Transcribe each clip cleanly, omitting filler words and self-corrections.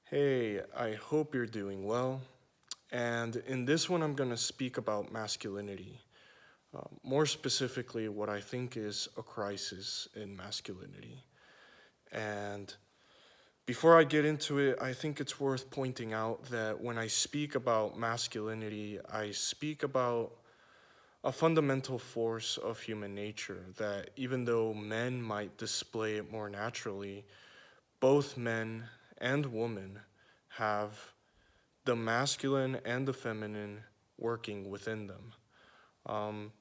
Hey, I hope you're doing well. And in this one, I'm going to speak about masculinity. More specifically, what I think is a crisis in masculinity. And before I get into it, I think it's worth pointing out that when I speak about masculinity, I speak about a fundamental force of human nature that even though men might display it more naturally, both men and women have the masculine and the feminine working within them. Um,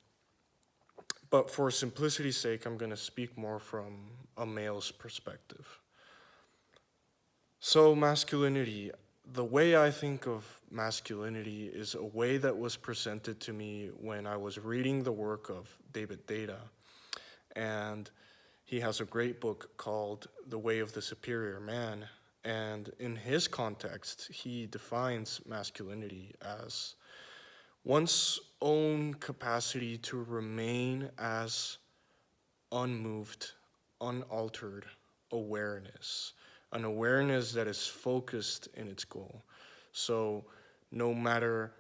but for simplicity's sake, I'm going to speak more from a male's perspective. So, masculinity, the way I think of masculinity is a way that was presented to me when I was reading the work of David Deida. And he has a great book called The Way of the Superior Man. And in his context, he defines masculinity as one's own capacity to remain as unmoved, unaltered awareness, an awareness that is focused in its goal. So, no matter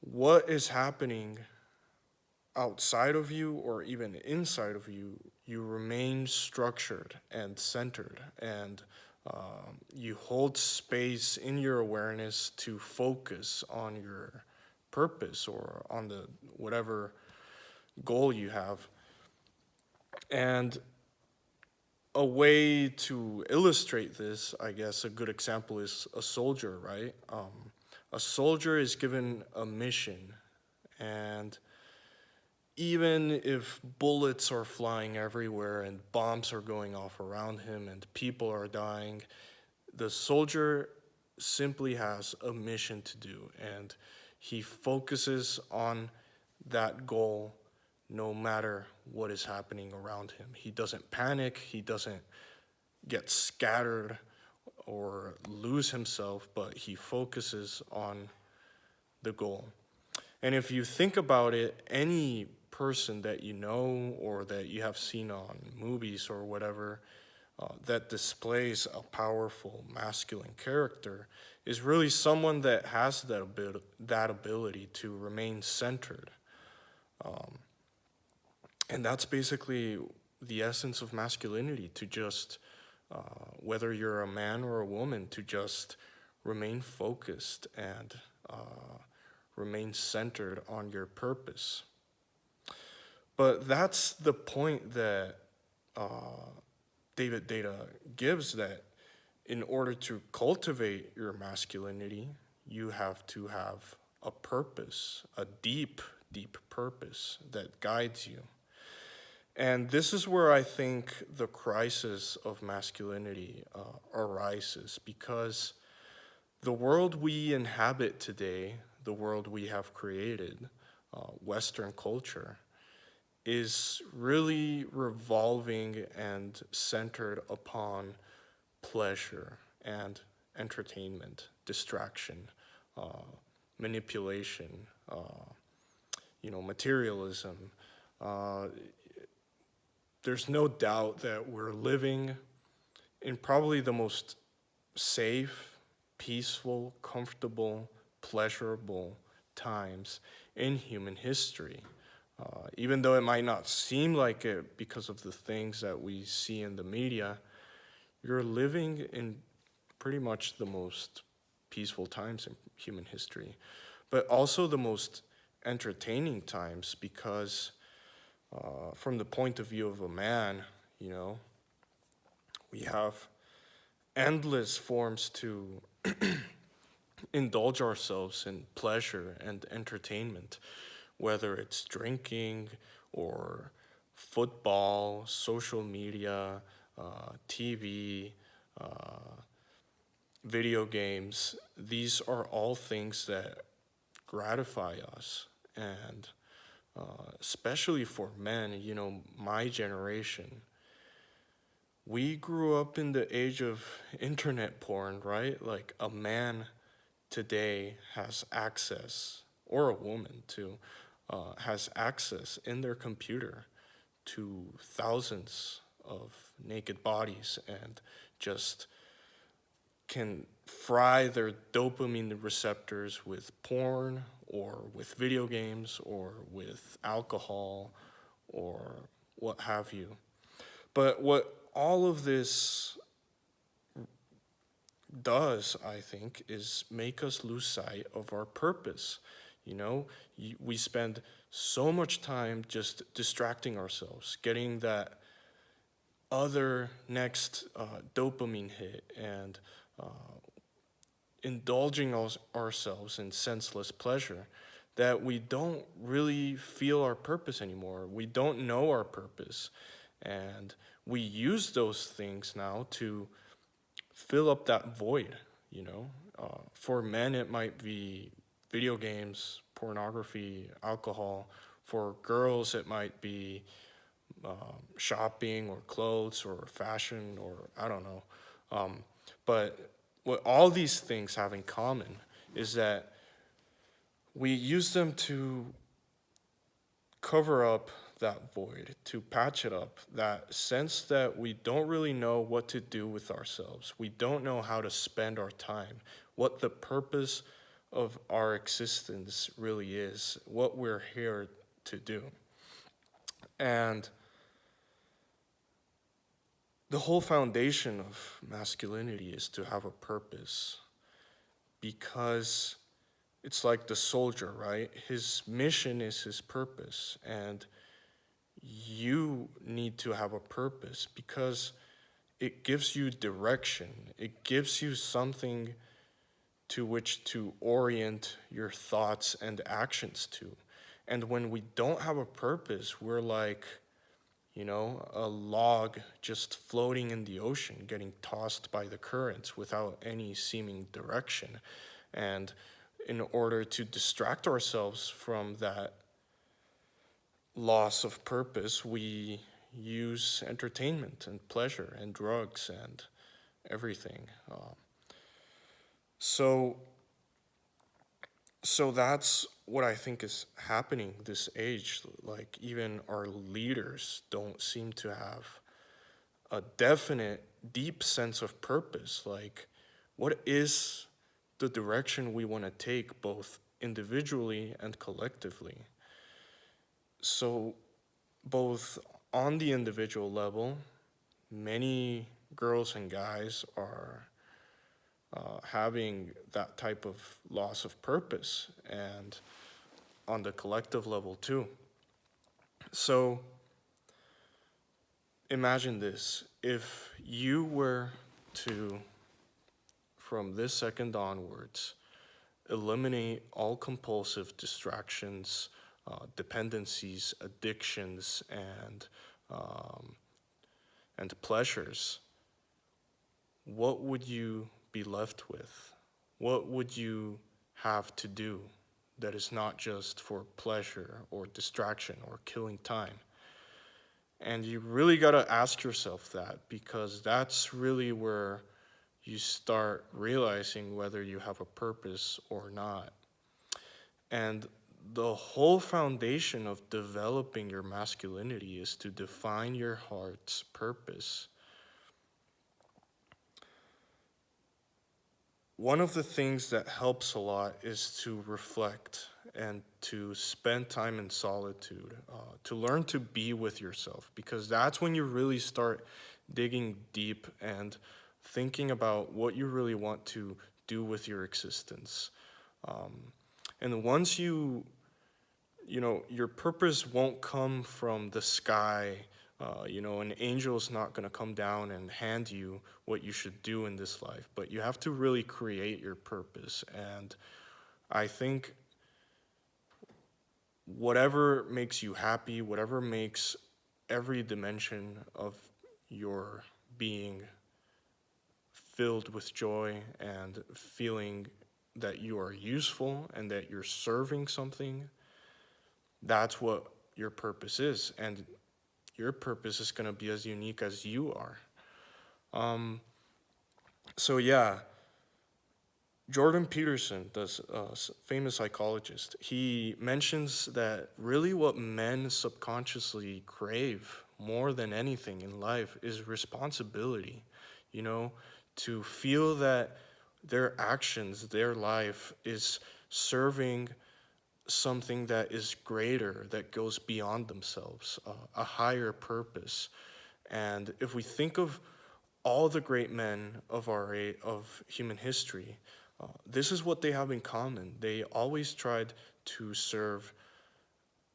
what is happening outside of you or even inside of you, you remain structured and centered, and you hold space in your awareness to focus on your purpose or on the whatever goal you have. And a way to illustrate this, I guess, a good example is a soldier, right? A soldier is given a mission, and even if bullets are flying everywhere and bombs are going off around him and people are dying, the soldier simply has a mission to do, and he focuses on that goal no matter what is happening around him. He doesn't panic, he doesn't get scattered or lose himself, but he focuses on the goal. And if you think about it, any person that you know or that you have seen on movies or whatever that displays a powerful masculine character is really someone that has that ability to remain centered. Um, and that's basically the essence of masculinity, to just, whether you're a man or a woman, to just remain focused and remain centered on your purpose. But that's the point that David Deida gives, that in order to cultivate your masculinity, you have to have a purpose, a deep, deep purpose that guides you. And this is where I think the crisis of masculinity arises, because the world we inhabit today, the world we have created, Western culture, is really revolving and centered upon pleasure and entertainment, distraction, uh, manipulation, materialism. Uh, there's no doubt that we're living in probably the most safe, peaceful, comfortable, pleasurable times in human history. Even though it might not seem like it because of the things that we see in the media, you're living in pretty much the most peaceful times in human history, but also the most entertaining times, because from the point of view of a man, you know, we have endless forms to indulge ourselves in pleasure and entertainment, whether it's drinking or football, social media, TV, video games. These are all things that gratify us. And especially for men, my generation, we grew up in the age of internet porn, right? Like, a man today has access, or a woman too, has access in their computer to thousands of naked bodies and just can fry their dopamine receptors with porn or with video games or with alcohol or what have you. But what all of this does, I think, is make us lose sight of our purpose. You know, we spend so much time just distracting ourselves, getting that other next dopamine hit and uh, indulging ourselves in senseless pleasure that we don't really feel our purpose anymore. We don't know our purpose. And we use those things now to fill up that void, you know. For men, it might be video games, pornography, alcohol. For girls, it might be shopping or clothes or fashion or I don't know. But what all these things have in common is that we use them to cover up that void, to patch it up, that sense that we don't really know what to do with ourselves. We don't know how to spend our time, what the purpose of our existence really is, what we're here to do. And the whole foundation of masculinity is to have a purpose because it's like the soldier, right? His mission is his purpose, and you need to have a purpose because it gives you direction. It gives you something to which to orient your thoughts and actions to. And when we don't have a purpose, we're like, you know, a log just floating in the ocean, getting tossed by the currents without any seeming direction. And in order to distract ourselves from that loss of purpose, we use entertainment and pleasure and drugs and everything. So, so that's what I think is happening this age. Like even our leaders don't seem to have a definite, deep sense of purpose. Like, what is the direction we want to take, both individually and collectively? So, both on the individual level, many girls and guys are having that type of loss of purpose, and on the collective level too. So, imagine this if you were to, from this second onwards, eliminate all compulsive distractions, dependencies, addictions, um, and pleasures, what would you be left with? What would you have to do that is not just for pleasure or distraction or killing time? And you really got to ask yourself that because that's really where you start realizing whether you have a purpose or not. And the whole foundation of developing your masculinity is to define your heart's purpose. One of the things that helps a lot is to reflect and to spend time in solitude, to learn to be with yourself, because that's when you really start digging deep and thinking about what you really want to do with your existence. And once you know, your purpose won't come from the sky. You know, an angel's not going to come down and hand you what you should do in this life, but you have to really create your purpose. And I think whatever makes you happy, whatever makes every dimension of your being filled with joy and feeling that you are useful and that you're serving something, that's what your purpose is. And your purpose is going to be as unique as you are. So yeah, Jordan Peterson, the famous psychologist, he mentions that really what men subconsciously crave more than anything in life is responsibility, you know, to feel that their actions, their life is serving something that is greater, that goes beyond themselves, a higher purpose. And if we think of all the great men of of human history, this is what they have in common. They always tried to serve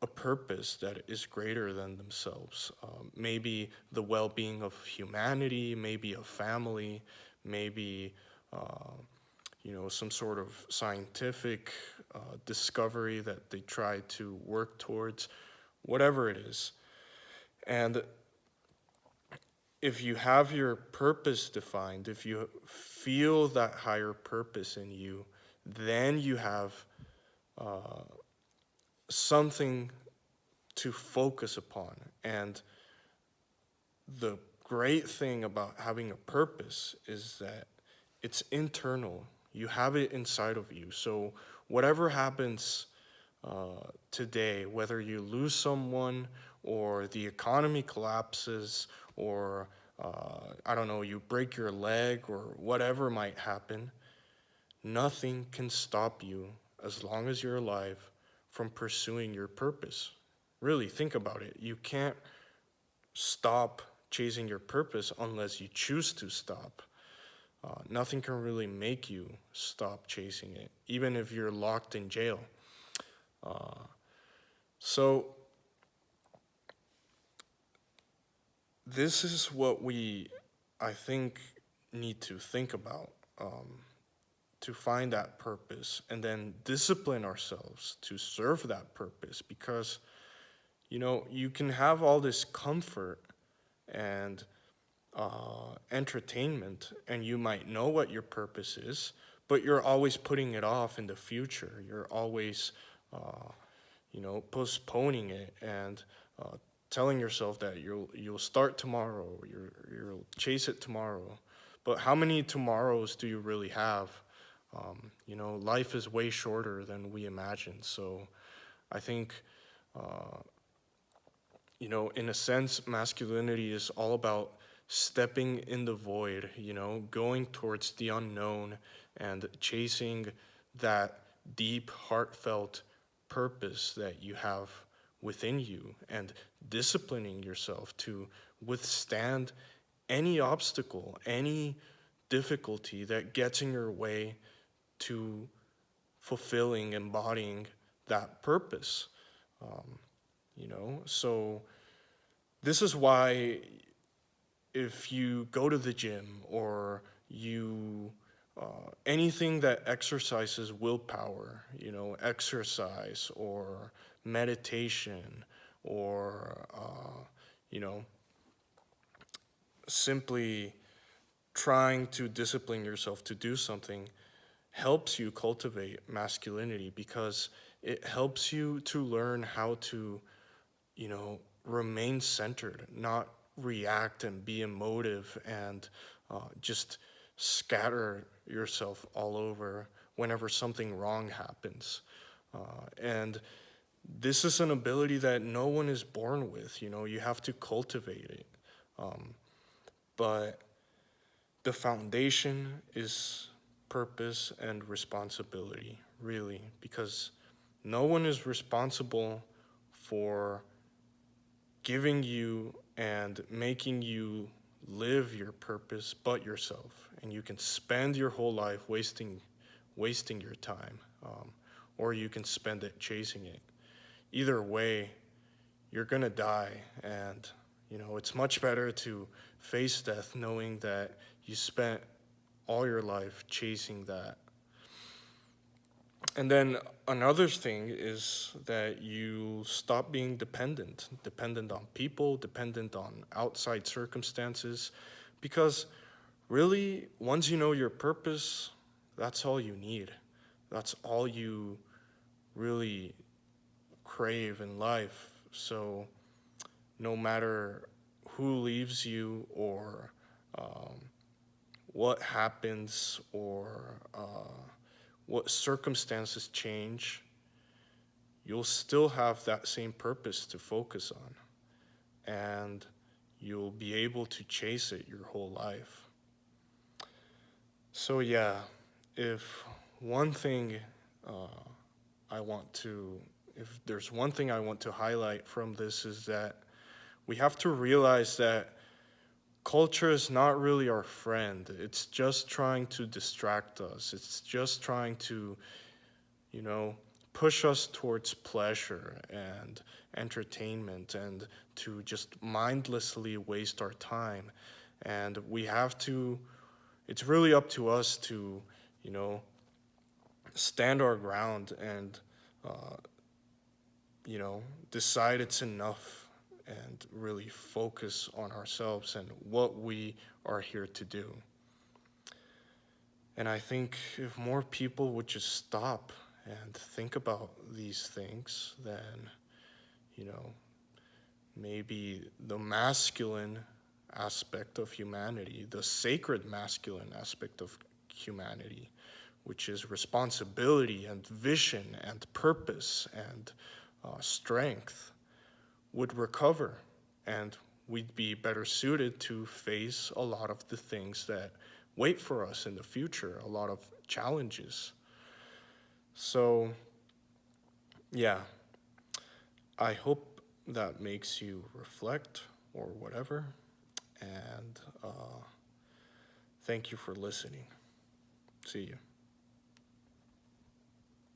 a purpose that is greater than themselves. Maybe the well-being of humanity, maybe a family, maybe uh, some sort of scientific discovery that they try to work towards, whatever it is. And if you have your purpose defined, if you feel that higher purpose in you, then you have uh, something to focus upon. And the great thing about having a purpose is that it's internal. You have it inside of you. So whatever happens today, whether you lose someone or the economy collapses or I don't know, you break your leg or whatever might happen, nothing can stop you as long as you're alive from pursuing your purpose. Really, think about it. You can't stop chasing your purpose unless you choose to stop. Nothing can really make you stop chasing it, even if you're locked in jail. So, this is what we, I think, need to think about to find that purpose and then discipline ourselves to serve that purpose because, you can have all this comfort and entertainment, and you might know what your purpose is, but you're always putting it off in the future. You're always, postponing it and telling yourself that you'll start tomorrow. You'll chase it tomorrow. But how many tomorrows do you really have? Life is way shorter than we imagine. So, I think. In a sense, masculinity is all about stepping in the void, going towards the unknown and chasing that deep, heartfelt purpose that you have within you and disciplining yourself to withstand any obstacle, any difficulty that gets in your way to fulfilling, embodying that purpose. So this is why if you go to the gym or you anything that exercises willpower, exercise or meditation or you know simply trying to discipline yourself to do something helps you cultivate masculinity because it helps you to learn how to remain centered, not react and be emotive and just scatter yourself all over whenever something wrong happens. And this is an ability that no one is born with. You have to cultivate it. But the foundation is purpose and responsibility, really, because no one is responsible for giving you and making you live your purpose but yourself. And you can spend your whole life wasting your time, or you can spend it chasing it. Either way, you're gonna die, and it's much better to face death knowing that you spent all your life chasing that. And then another thing is that you stop being dependent on people, dependent on outside circumstances, because really, once you know your purpose, that's all you need. That's all you really crave in life. So no matter who leaves you or um, what happens or what circumstances change, you'll still have that same purpose to focus on, and you'll be able to chase it your whole life. So yeah, if one thing uh, I want to, if there's one thing I want to highlight from this is that we have to realize that culture is not really our friend. It's just trying to distract us. It's just trying to, you know, push us towards pleasure and entertainment and to just mindlessly waste our time. And we have to, it's really up to us to, you know, stand our ground and, uh, decide it's enough and really focus on ourselves and what we are here to do. And I think if more people would just stop and think about these things, then, you know, maybe the masculine aspect of humanity, the sacred masculine aspect of humanity, which is responsibility and vision and purpose and strength, would recover, and we'd be better suited to face a lot of the things that wait for us in the future, a lot of challenges. So, yeah, I hope that makes you reflect or whatever. And thank you for listening. See you.